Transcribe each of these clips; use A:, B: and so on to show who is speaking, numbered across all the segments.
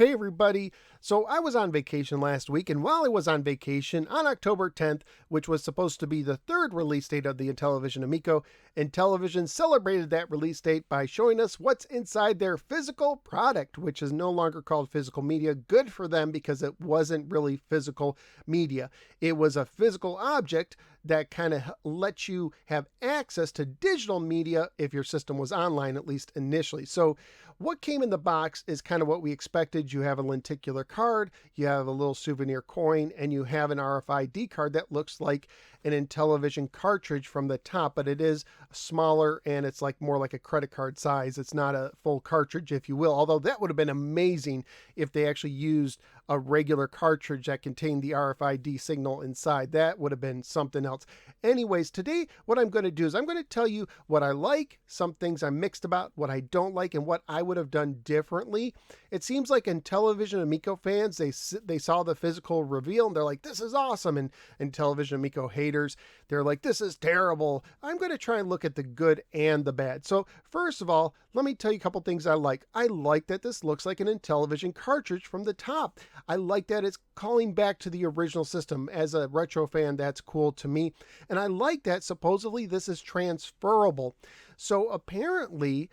A: Hey everybody. So I was on vacation last week, and while I was on vacation on October 10th, which was supposed to be the third release date of the Intellivision Amico, Intellivision celebrated that release date by showing us what's inside their physical product, which is no longer called physical media. Good for them because it wasn't really physical media. It was a physical object that kind of lets you have access to digital media if your system was online, at least initially. So what came in the box is kind of what we expected. You have a lenticular card, you have a little souvenir coin, and you have an RFID card that looks like an Intellivision cartridge from the top, but it is smaller and it's like more like a credit card size. It's not a full cartridge, if you will, although that would have been amazing if they actually used a regular cartridge that contained the RFID signal inside. That would have been something else. Anyways, today what I'm going to do is I'm going to tell you what I like, some things I'm mixed about, what I don't like, and what I would have done differently. It seems like Intellivision Amico fans, they saw the physical reveal and they're like, this is awesome. And Intellivision Amico haters, they're like, this is terrible. I'm going to try and look at the good and the bad. So first of all, let me tell you a couple things I like. I like that this looks like an Intellivision cartridge from the top. I like that it's calling back to the original system. As a retro fan, that's cool to me. And I like that supposedly this is transferable. So apparently,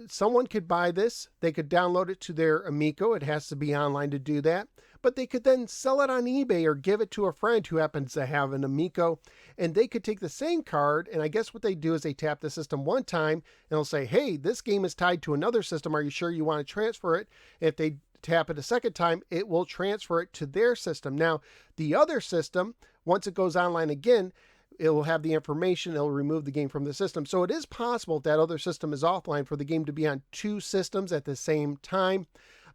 A: someone could buy this. They could download it to their Amico. It has to be online to do that. But they could then sell it on eBay or give it to a friend who happens to have an Amico. And they could take the same card. And I guess what they do is they tap the system one time and they'll say, hey, this game is tied to another system. Are you sure you want to transfer it? If they tap it a second time, it will transfer it to their system. Now, the other system, once it goes online again, it will have the information, it'll remove the game from the system. So it is possible if that other system is offline for the game to be on two systems at the same time.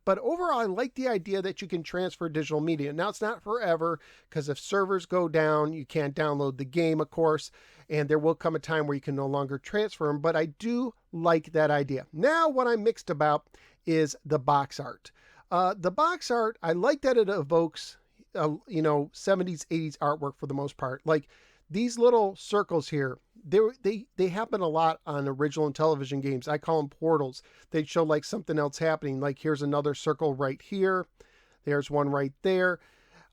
A: But overall, I like the idea that you can transfer digital media. Now, it's not forever, because if servers go down, you can't download the game, of course, and there will come a time where you can no longer transfer them, but I do like that idea. Now, what I'm mixed about is the box art. The box art, I like that it evokes, 70s, 80s artwork for the most part. Like, these little circles here, they happen a lot on original Intellivision games. I call them portals. They show like something else happening. Like here's another circle right here. There's one right there.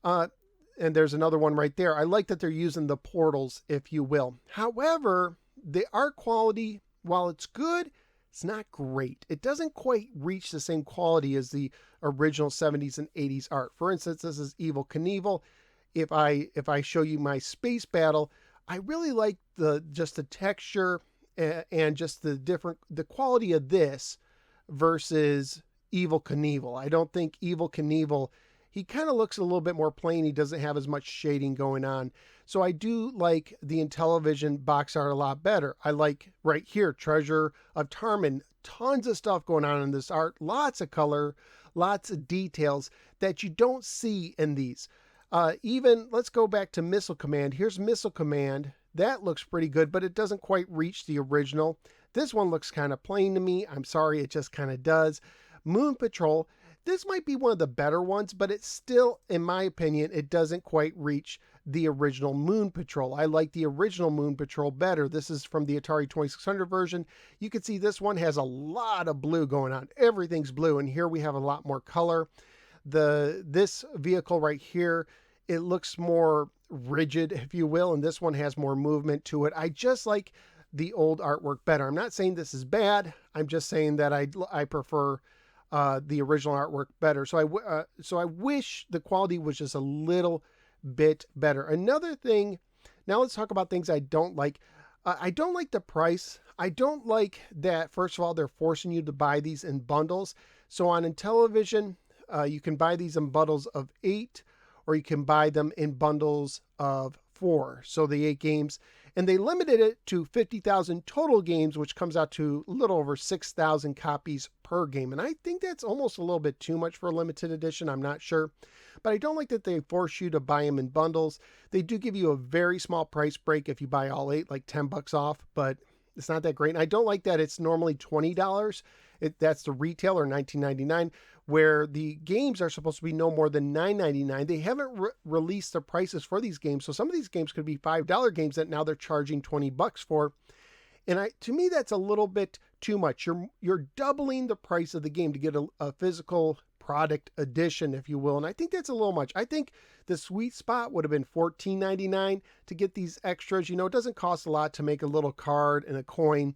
A: And there's another one right there. I like that they're using the portals, if you will. However, the art quality, while it's good, it's not great. It doesn't quite reach the same quality as the original 70s and 80s art. For instance, this is Evel Knievel. If I show you my space battle, I really like just the texture and just the quality of this versus Evel Knievel. I don't think Evel Knievel, he kind of looks a little bit more plain. He doesn't have as much shading going on. So I do like the Intellivision box art a lot better. I like right here, Treasure of Tarman, tons of stuff going on in this art, lots of color, lots of details that you don't see in these. Even, let's go back to Missile Command. Here's Missile Command. That looks pretty good, but it doesn't quite reach the original. This one looks kind of plain to me. I'm sorry, it just kind of does. Moon Patrol. This might be one of the better ones, but it's still, in my opinion, it doesn't quite reach the original Moon Patrol. I like the original Moon Patrol better. This is from the Atari 2600 version. You can see this one has a lot of blue going on. Everything's blue, and here we have a lot more color. This vehicle right here, it looks more rigid, if you will, and this one has more movement to it. I just like the old artwork better. I'm not saying this is bad. I'm just saying that I prefer the original artwork better. So I wish the quality was just a little bit better. Another thing, now let's talk about things I don't like. I don't like the price. I don't like that, first of all, they're forcing you to buy these in bundles. So on Intellivision, you can buy these in bundles of 8, or you can buy them in bundles of 4. So the 8 games, and they limited it to 50,000 total games, which comes out to a little over 6,000 copies per game. And I think that's almost a little bit too much for a limited edition. I'm not sure, but I don't like that they force you to buy them in bundles. They do give you a very small price break if you buy all 8, like $10 off, but it's not that great. And I don't like that it's normally $20. That's the retail, or $19.99, where the games are supposed to be no more than $9.99. They haven't released the prices for these games, so some of these games could be $5 games that now they're charging $20 for. And to me, that's a little bit too much. You're doubling the price of the game to get a physical product edition, if you will. And I think that's a little much. I think the sweet spot would have been $14.99 to get these extras. You know, it doesn't cost a lot to make a little card and a coin.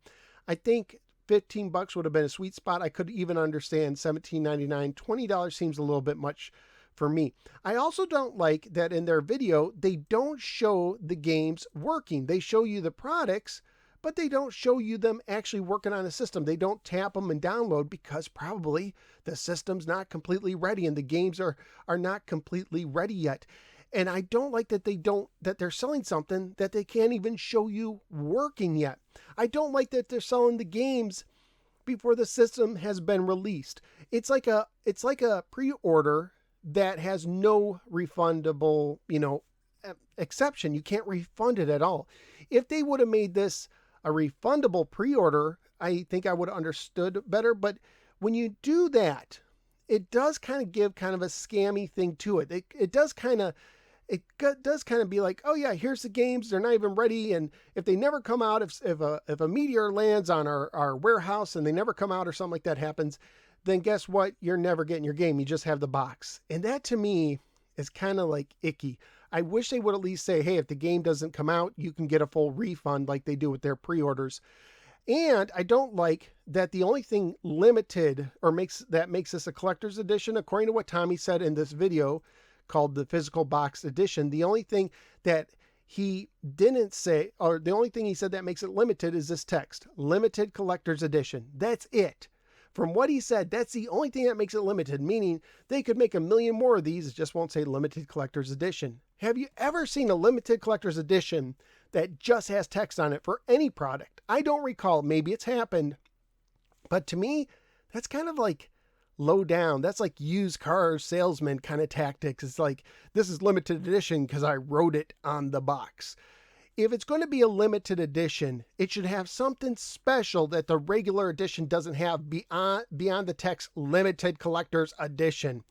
A: I think $15 would have been a sweet spot. I could even understand $17.99. $20 seems a little bit much for me. I also don't like that in their video, they don't show the games working. They show you the products, but they don't show you them actually working on a system. They don't tap them and download because probably the system's not completely ready and the games are not completely ready yet. And I don't like that they're selling something that they can't even show you working yet. I don't like that they're selling the games before the system has been released. It's like a pre-order that has no refundable, exception. You can't refund it at all. If they would have made this a refundable pre-order, I think I would have understood better. But when you do that, it does kind of give kind of a scammy thing to it. It does kind of be like, oh yeah, here's the games. They're not even ready. And if they never come out, if a meteor lands on our warehouse and they never come out or something like that happens, then guess what? You're never getting your game. You just have the box. And that to me is kind of like icky. I wish they would at least say, hey, if the game doesn't come out, you can get a full refund like they do with their pre-orders. And I don't like that the only thing limited or makes this a collector's edition, according to what Tommy said in this video called the physical box edition, the only thing that he didn't say, or the only thing he said that makes it limited is this text, limited collector's edition. That's it. From what he said, that's the only thing that makes it limited, meaning they could make a million more of these. It just won't say limited collector's edition. Have you ever seen a limited collector's edition that just has text on it for any product? I don't recall. Maybe it's happened. But to me, that's kind of like low down. That's like used car salesman kind of tactics. It's like, this is limited edition because I wrote it on the box. If it's going to be a limited edition, it should have something special that the regular edition doesn't have beyond the text limited collector's edition.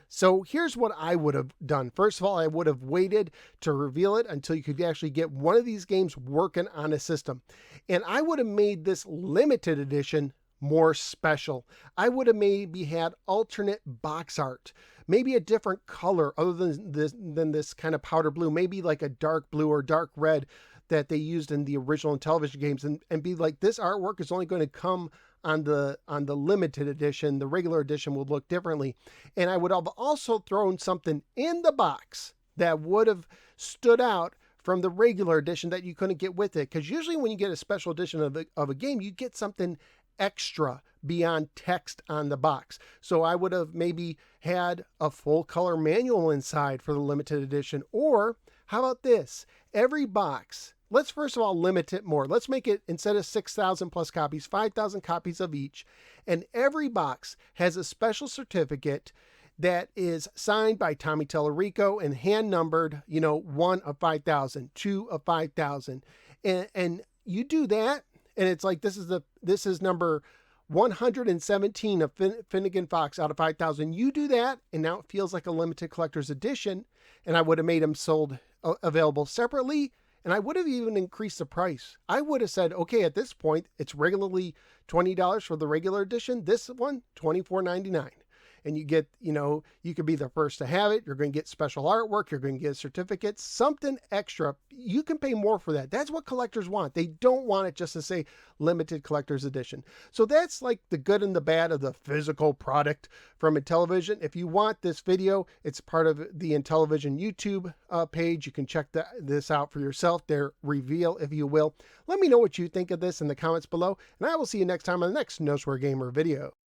A: So here's what I would have done. First of all, I would have waited to reveal it until you could actually get one of these games working on a system. And I would have made this limited edition more special. I would have maybe had alternate box art, maybe a different color other than this kind of powder blue, maybe like a dark blue or dark red that they used in the original Intellivision games, and be like, this artwork is only going to come on the limited edition. The regular edition will look differently. And I would have also thrown something in the box that would have stood out from the regular edition that you couldn't get with it. Because usually when you get a special edition of a game, you get something extra beyond text on the box. So I would have maybe had a full color manual inside for the limited edition. Or how about this? Every box, let's first of all limit it more. Let's make it, instead of 6,000 plus copies, 5,000 copies of each. And every box has a special certificate that is signed by Tommy Tellerico and hand numbered, 1 of 5,000, 2 of 5,000. And you do that, and it's like, this is number 117 of Finnegan Fox out of 5,000. You do that, and now it feels like a limited collector's edition. And I would have made them sold available separately, and I would have even increased the price. I would have said, okay, at this point, it's regularly $20 for the regular edition. This one, $24.99. And you get, you could be the first to have it. You're going to get special artwork. You're going to get certificates, something extra. You can pay more for that. That's what collectors want. They don't want it just to say limited collector's edition. So that's like the good and the bad of the physical product from Intellivision. If you want this video, it's part of the Intellivision YouTube page. You can check this out for yourself, their reveal, if you will. Let me know what you think of this in the comments below, and I will see you next time on the next No Swear Gamer video.